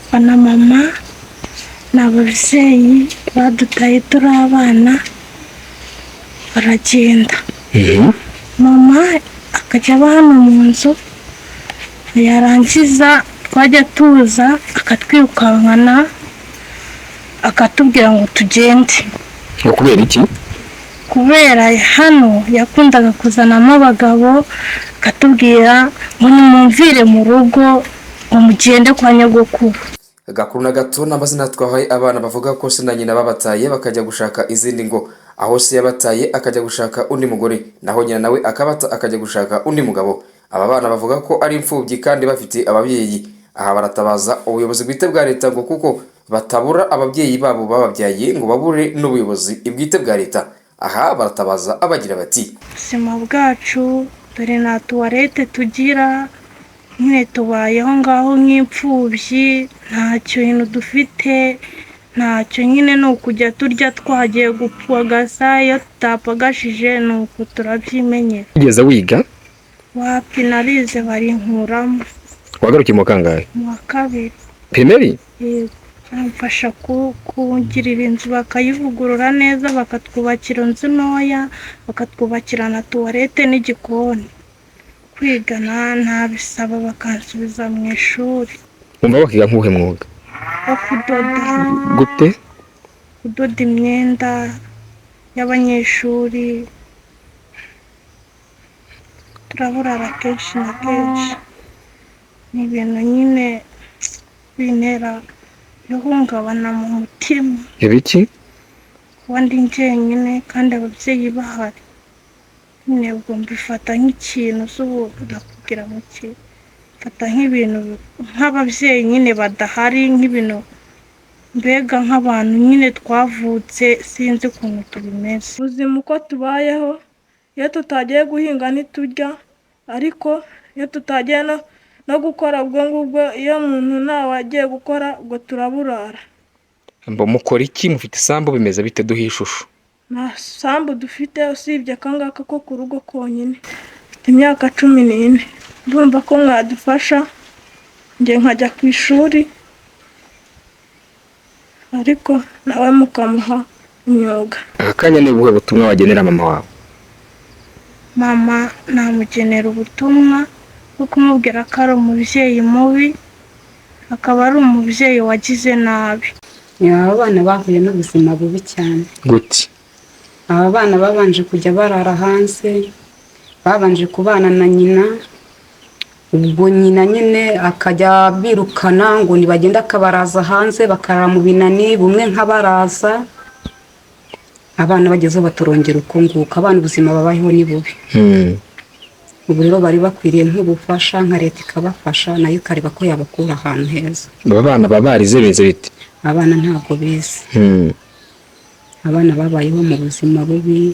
papa na mama ni ababyeyi badutaye turi abana baragenda. Mama akajya aba hano mu nzu, yarangiza twajya tuza akatwirukankana akatubwira ngo tugende. Kubera iki? Kubera hano yakundaga kuzanamo abagabo akatubwira ngo nimumvire mu rugo ngo mugende kwa nyogokuru. Gakuru na Gato n'amazina twahaye abana bavuga ko se na nyina babataye bakajya gushaka izindi ngo, aho se yabataye akajya gushaka undi mugore, naho nyina nawe akabata akajya gushaka undi mugabo. Aba bana bavuga ko ari imfubyi kandi bafite ababyeyi. Aha baratabaza ubuyobozi bwite bwa leta ngo kuko batabura ababyeyi babo bababyaye ngo babure n'ubuyobozi bwite bwa leta. Aha baratabaza abagira bati ubuzima bwacu dore nta tuwarete tugira, nyine tubayeho ngaho nk'imfubyi, nta kintu dufite, ntacyo, nyine ni ukujya turya twagiye gupagasa, iyo tutapagashije ni uku turabyimenyera. Ugeze wiga? Wapi, narize barinkuramo. Wagarukiye mu kangahe? Mu wa kabiri. Primary? Yego. Bamfasha kugirira inzu bakayivugurura neza, bakatwubakira inzu ntoya, bakatwubakira na tuwarete n'igikoni. Kwiga ntabisaba bakansubiza mu ishuri. Umva bakiga nk'uhe mwuga? Wo kudoda. Gute? Kudoda imyenda y'abanyeshuri. Turaburara kenshi na kenshi. Ni ibintu nyine bintera ihungabana mu mutima. Ibiki? Kuba ndi njyenyine kandi ababyeyi bahari. Nyine ubwo mbifata nk'ikintu z'ubu ndakubwira mu kintu. Mfata nk'ibintu nk'ababyeyi nyine badahari, nk'ibintu mbega nk'abantu nyine twavutse sinzi ukuntu tubimeze. Ubuzima uko tubayeho, iyo tutagiye guhinga ntiturya, ariko iyo tutagiye no gukora ubwo ngubwo, iyo umuntu ntawe agiye gukora ubwo turaburara. Mbo mukora iki? Mufite isambu bimeze bite? Duhe ishusho. Nta sambu dufite usibye akangaka ko ku rugo konyine. Mfite imyaka 14. Ndumva ko mwadufasha njye nkajya ku ishuri, ariko nawe mukamuha imyuga. Akanya ni ubuhe butumwa wagenera mama wawe? Mama namugenera ubutumwa bwo kumubwira ko ari umubyeyi mubi, akaba ari umubyeyi wagize nabi. Aba bana bahuye n'ubuzima bubi cyane. Gute? Aba bana babanje kujya barara hanze, babanje kubana na nyina, ubwo nyina nyine akajya birukana ngo nibagenda akabaraza hanze bakarara mu binani, bumwe nk'abaraza. Abana bagezeho baturongera uko nguko, abana ubuzima babayeho ni bubi. Ubu rero bari bakwiriye nk'ubufasha, nka leta ikabafasha nayo ikareba ko yabakura ahantu heza. Aba bana babarize beze bite? Abana ntabwo bize. Abana babayeho mu buzima bubi.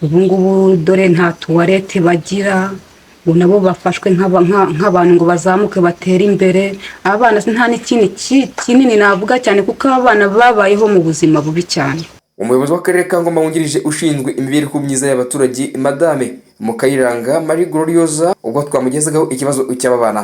Ubu ngubu dore nta tuwarete bagira, ngo nabo bafashwe nk'abantu ngo bazamuke batere imbere. Abana nta n'ikintu kinini navuga cyane kuko abana babayeho mu buzima bubi cyane. Umuyobozi w'akarere ka Ngoma wungirije ushinzwe imibereho myiza y'abaturage Madame Mukayiranga Marie Gloriosa, ubwo twamugezagaho ikibazo cy'aba bana,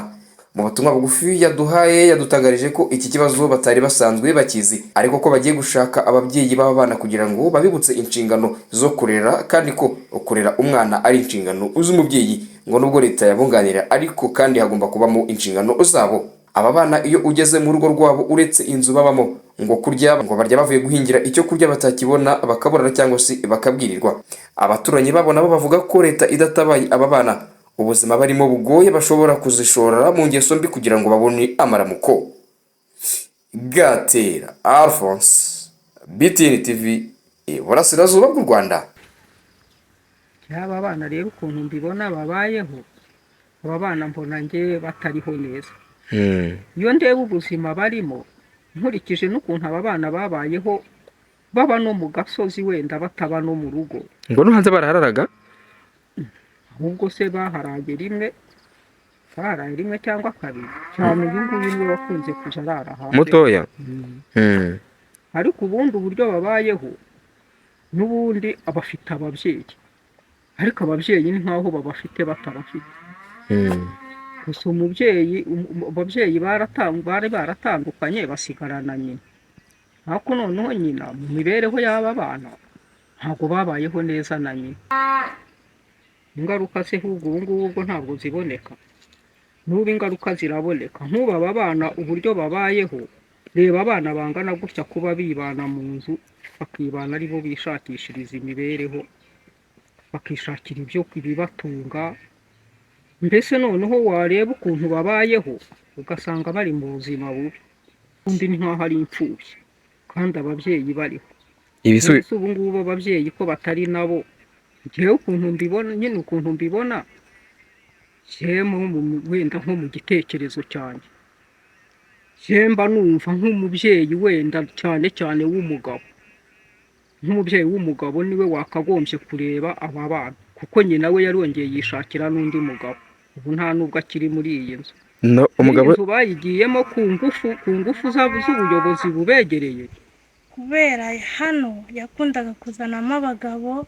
mu butumwa bugufi yaduhaye yadutangarije ko iki kibazo batari basanzwe bakizi, ariko ko bagiye gushaka ababyeyi b'aba bana kugira ngo babibutse inshingano zo kurera, kandi ko kurera umwana ari inshingano z'umubyeyi, ngo nubwo leta yabunganira ariko kandi hagomba kubamo inshingano zabo. Aba bana iyo ugeze mu rugo rwabo uretse inzu babamo, ngo kurya ngo barya bavuye guhingira icyo kurya batakibona bakaburara cyangwa se bakabwirirwa. Abaturanyi babo nabo bavuga ko leta idatabaye aba bana ubuzima barimo bugoye, bashobora kuzishora mu ngeso mbi kugira ngo babone amaramuko. Gatera Alphonse, BTN TV, Iburasirazuba bw'u Rwanda. Aba bana rero ukuntu mbibona babayeho, aba bana mbona nge batariho neza. Iyo ndeba ubuzima barimo, nkurikije n'ukuntu aba bana babayeho, baba no mu gasozi wenda bataba no mu rugo. Ngo no hanze barahararaga? Ahubwo se baharaye rimwe cyangwa kabiri. Cyane uyu nguyu niwe wakunze kuja arara hanze. Mutoya? Ariko ubundi uburyo babayeho, n'ubundi abafite ababyeyi. Ariko ababyeyi ni nkaho babafite batabafite. gusa ababyeyi bari baratandukanye basigarana nyina, ariko noneho nyina mu mibereho y'aba bana ntabwo babayeho neza na nyina. Ingaruka se ahubwo ubu ngubu ntabwo ziboneka, n'ubu ingaruka ziraboneka. Nk'ubu aba bana uburyo babayeho, reba abana bangana gutya kuba bibana mu nzu, bakibana ari bo bishakishiriza imibereho, bakishakira ibibatunga, mbese noneho wareba ukuntu babayeho ugasanga bari mu buzima bubi, undi ni nk'aho ari imfubyi kandi ababyeyi bariho. Mbese ubu ngubu ababyeyi ko batari nabo, njyewe ukuntu mbibona nyine, ukuntu mbibona wenda nko mu gitekerezo cyanjye, mba numva nk'umubyeyi wenda cyane cyane w'umugabo, nk'umubyeyi w'umugabo niwe wakagombye kureba aba bana, kuko nyina we yarongeye yishakira n'undi mugabo, ubu nta nubwo akiri muri iyi nzu. Iyi nzu bayigiyemo ku ngufu z'ubuyobozi bubegereye, kubera hano yakundaga kuzanamo abagabo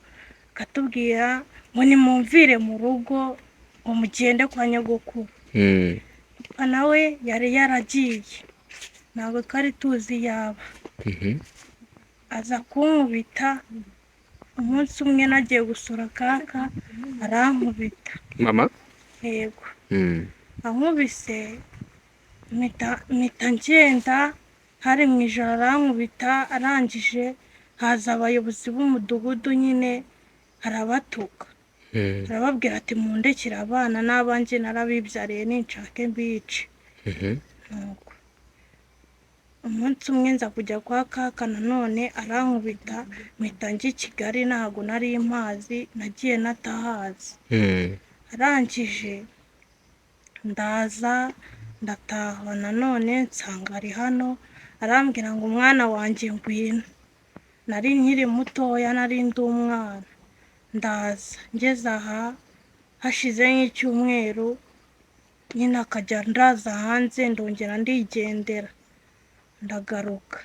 akatubwira ngo nimumvire mu rugo ngo mugende kwa nyogokuru. Papa nawe yari yaragiye, ntabwo twari tuzi yaba. Aza kunkubita umunsi umwe nagiye gusura kaka, arankubita. Mama? Yego. Ankubise mpita ngenda, hari mu ijoro arankubita, arangije haza abayobozi b'umudugudu nyine arabatuka, arababwira ati mundekere abana n'abanjye narabibyariye ninshake mbice. Nuko umunsi umwe nza kujya kwa kaka nanone arankubita, mpita njya i Kigali, ntabwo nari mpazi, nagiye natahazi. Arangije ndaza ndataha nanone nsanga ari hano, arambwira ngo umwana wanjye ngwino. Nari nkiri mutoya, nari ndi umwana. Ndaza ngeze aha hashize nk'icyumweru nyine akajya ndaza hanze, ndongera ndigendera, ndagaruka.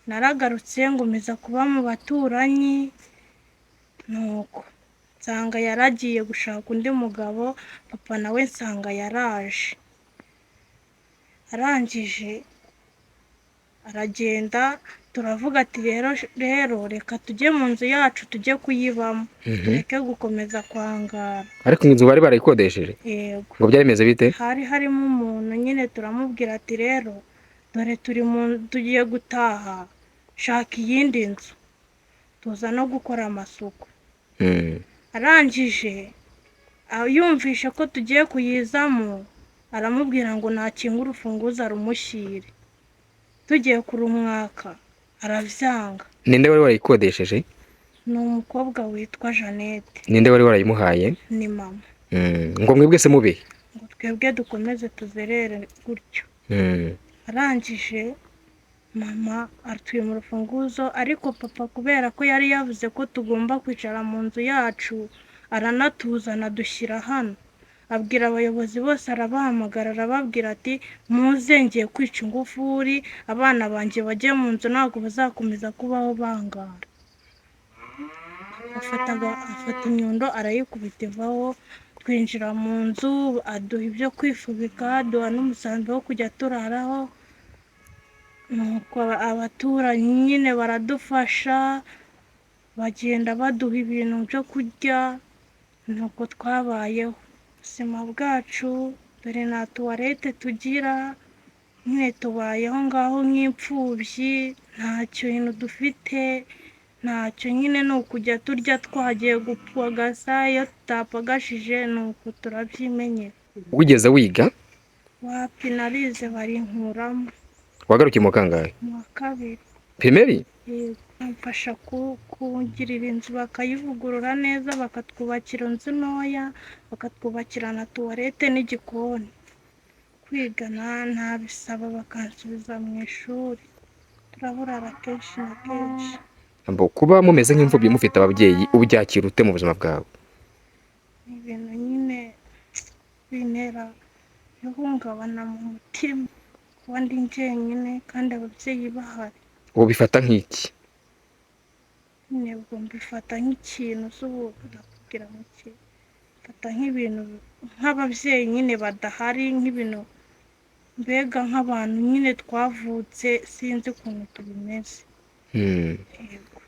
Naragarutse ngomeza kuba mu baturanyi, nuko nsanga yaragiye gushaka undi mugabo, papa nawe nsanga yaraje. Arangije aragenda, turavuga ati rero reka tujye mu nzu yacu tujye kuyibamo, tureke gukomeza kwangara. Ariko inzu bari barayikodesheje? Yego. Ngo byari bimeze bite? Hari harimo umuntu nyine, turamubwira ati rero dore tugiye gutaha, shaka iyindi nzu, tuza no gukora amasuku. Arangije yumvishe ko tugiye kuyizamo, aramubwira ngo nakinga urufunguzo arumushyire. Tugiye kurumwaka aravyanga. Ninde wari warayikodesheje? Ni umukobwa witwa Jeannette. Ninde wari warayimuhaye? Ni mama. Ngo mwebwe se mube? Ngo twebwe dukomeze tuzerere gutyo. Arangije mama atwima urufunguzo, ariko papa kubera ko yari yavuze ko tugomba kwicara mu nzu yacu, aranatuzana dushyira hano. Abwira abayobozi bose, arabahamagara arababwira ati muze ngiye kwica ingufuri, abana banjye bajye mu nzu, ntabwo bazakomeza kubaho bangara. Afata inyundo arayikubita ivaho, twinjira mu nzu, aduha ibyo kwifubika, aduha n'umusambi wo kujya turaraho. Nuko abaturanyi nyine baradufasha, bagenda baduha ibintu byo kurya, nuko twabayeho ubuzima bwacu. Dore nta tuwarete tugira, nyine tubayeho ngaho nk'imfubyi, nta kintu dufite, ntacyo, nyine ni ukujya turya twagiye gupagasa, iyo tutapagashije ni uko turabyimenyera. Wigeze wiga? Wapi, narize barinkuramo. Wagarukiye mu kangahe? Mu wa kabiri. Primary? Bamfasha kugirira inzu, bakayivugurura neza, bakatwubakira inzu ntoya, bakatwubakira na tuwarete n'igikoni. Kwiga ntabisaba, bakansubiza mu ishuri, turaburara kenshi na kenshi. Kuba mumeze nk'imfubyi mufite ababyeyi, ubyakira ute mu buzima bwawe? Ni ibintu nyine bintera ihungabana mu mutima, kuba ndi njyenyine kandi ababyeyi bahari. Ubifata nk'iki? Nyine ubwo mbifata nk'ikintu, nakubwira ngo mfata nk'ibintu nk'ababyeyi nyine badahari, nk'ibintu mbega nk'abantu nyine twavutse sinzi ukuntu tubimeze. Yego.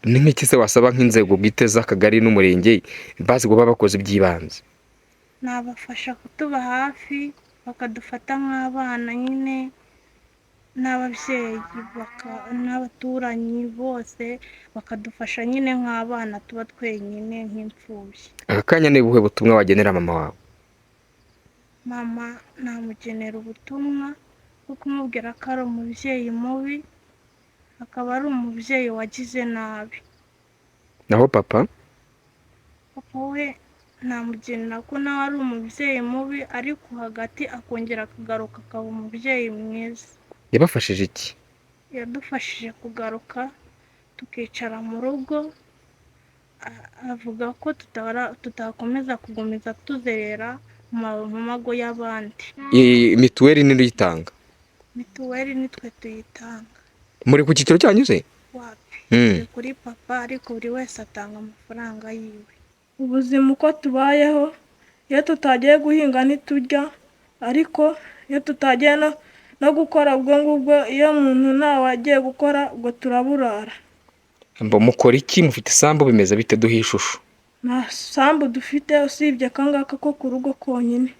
Ni nk'iki se wasaba nk'inzego bwite z'akagari n'umurenge bazi kuba bakoze iby'ibanze? Nabafasha kutuba hafi bakadufata nk'abana nyine, n'ababyeyi n'abaturanyi bose bakadufasha nyine nk'abana tuba twenyine nk'imfubyi. Aka kanya ni ubuhe butumwa wagenera mama wawe? Mama namugenera ubutumwa bwo kumubwira ko ari umubyeyi mubi, akaba ari umubyeyi wagize nabi. Naho papa? Papa we namugenera ko nawe ari umubyeyi mubi, ariko hagati akongera akagaruka akaba umubyeyi mwiza. Yabafashije iki? Yadufashije kugaruka tukicara mu rugo, avuga ko tutakomeza kugomeza tuzerera mu mago y'abandi. Mituweli ni uyitanga? Mituweli nitwe tuyitanga. Muri ku cyiciro cyanyu se? Wapi? Turi kuri papa, ariko buri wese atanga amafaranga yiwe. Ubuzima uko tubayeho, iyo tutagiye guhinga ntiturya, ariko iyo tutagiye no gukora ubwo ngubwo, iyo umuntu ntawe agiye gukora ubwo turaburara. Mukora iki? Mufite isambu bimeze bite? Duhe ishusho. Nta sambu dufite usibye akangaka ko ku rugo konyine.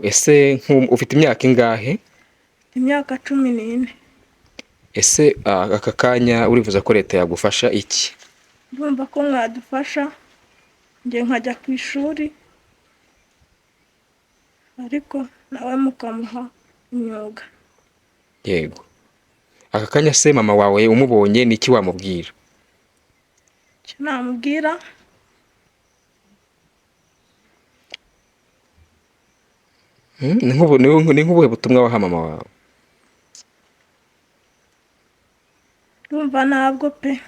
Ese ufite imyaka ingahe? Imyaka 14. Ese aka kanya urifuza ko leta yagufasha iki? Ndumva ko mwadufasha njye nkajya ku ishuri, ariko nawe mukamuha imyuga. Yego. Aka kanya se mama wawe umubonye ni iki wamubwira? Icyo namubwira, ni nk'ubuhe butumwa waha mama wawe? ndumva ntabwo pe.